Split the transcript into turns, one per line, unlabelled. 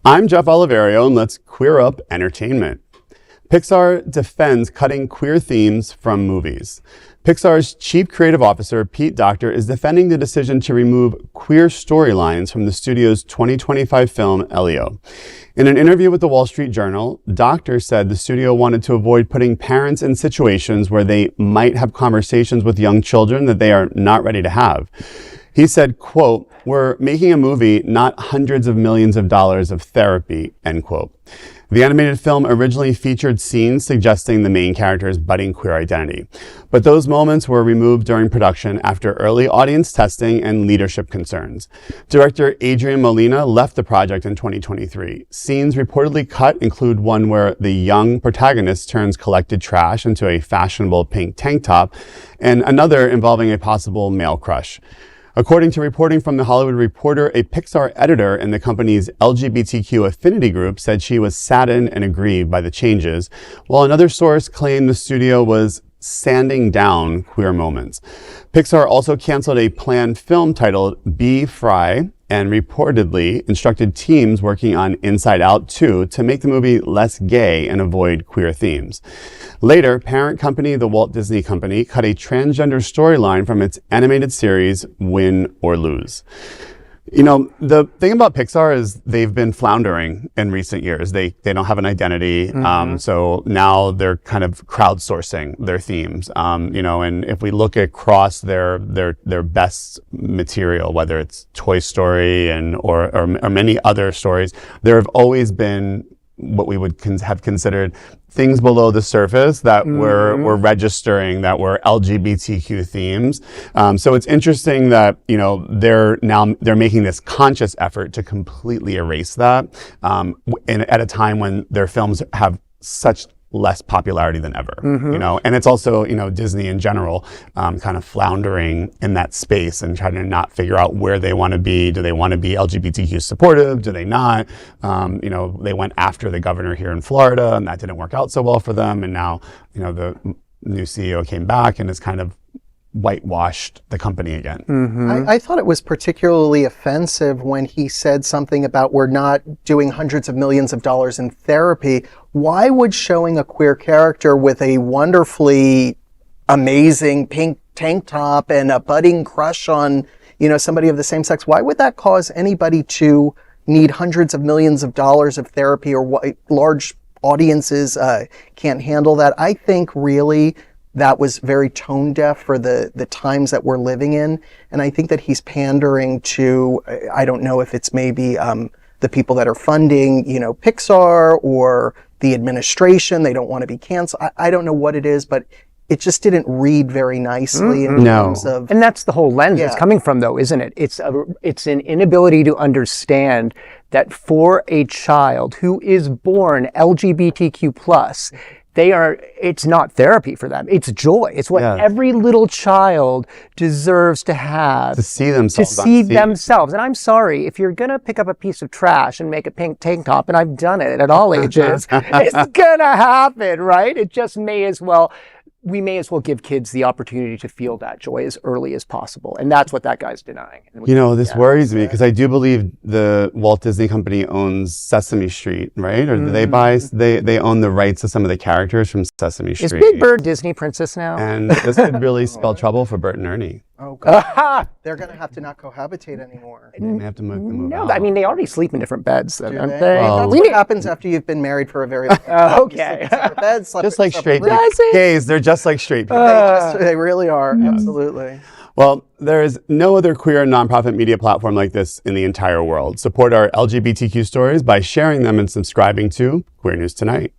I'm Jeff Oliverio, and let's queer up entertainment. Pixar defends cutting queer themes from movies. Pixar's Chief Creative Officer, Pete Docter, is defending the decision to remove queer storylines from the studio's 2025 film, Elio. In an interview with the Wall Street Journal, Docter said the studio wanted to avoid putting parents in situations where they might have conversations with young children that they are not ready to have. He said, quote, "We're making a movie, not hundreds of millions of dollars of therapy," end quote. The animated film originally featured scenes suggesting the main character's budding queer identity, but those moments were removed during production after early audience testing and leadership concerns. Director Adrian Molina left the project in 2023. Scenes reportedly cut include one where the young protagonist turns collected trash into a fashionable pink tank top, and another involving a possible male crush. According to reporting from The Hollywood Reporter, a Pixar editor in the company's LGBTQ affinity group said she was saddened and aggrieved by the changes, while another source claimed the studio was sanding down queer moments. Pixar also canceled a planned film titled Be Fri and reportedly instructed teams working on Inside Out 2 to make the movie less gay and avoid queer themes. Later, parent company the Walt Disney Company cut a transgender storyline from its animated series Win or Lose. You know, the thing about Pixar is they've been floundering in recent years. They don't have an identity. So now they're kind of crowdsourcing their themes. And if we look across their best material, whether it's Toy Story or many other stories, there have always been what we would have considered things below the surface that were registering that were LGBTQ themes. So it's interesting that, they're making this conscious effort to completely erase that, at a time when their films have such less popularity than ever, and it's also, Disney in general, kind of floundering in that space and trying to not figure out where they want to be. Do they want to be LGBTQ supportive? Do they not? They went after the governor here in Florida and that didn't work out so well for them. And now, the new CEO came back and is kind of whitewashed the company again.
I thought it was particularly offensive when he said something about we're not doing hundreds of millions of dollars in therapy. Why would showing a queer character with a wonderfully amazing pink tank top and a budding crush on, somebody of the same sex, why would that cause anybody to need hundreds of millions of dollars of therapy, or what large audiences can't handle that? I think really that was very tone deaf for the times that we're living in. And I think that he's pandering to, I don't know if it's maybe the people that are funding, Pixar, or the administration. They don't want to be canceled. I don't know what it is, but it just didn't read very nicely in terms of...
And that's the whole lens it's coming from, though, isn't it? It's an inability to understand that for a child who is born LGBTQ+, it's not therapy for them. It's joy. It's what every little child deserves to have.
To see themselves.
And I'm sorry, if you're going to pick up a piece of trash and make a pink tank top, and I've done it at all ages, it's going to happen, right? We may as well give kids the opportunity to feel that joy as early as possible. And that's what that guy's denying.
This worries me because I do believe the Walt Disney Company owns Sesame Street, right? Or they own the rights to some of the characters from Sesame Street.
Is Big Bird Disney princess now?
And this could really spell trouble for Bert and Ernie.
Oh, God. They're going to have to not cohabitate anymore.
They have to move
No,
out.
I mean, they already sleep in different beds, aren't they?
That's what happens after you've been married for a very long time.
Okay.
Beds,
just like straight people. Gays, they're just like straight people.
They really are. Absolutely.
Well, there is no other queer nonprofit media platform like this in the entire world. Support our LGBTQ stories by sharing them and subscribing to Queer News Tonight.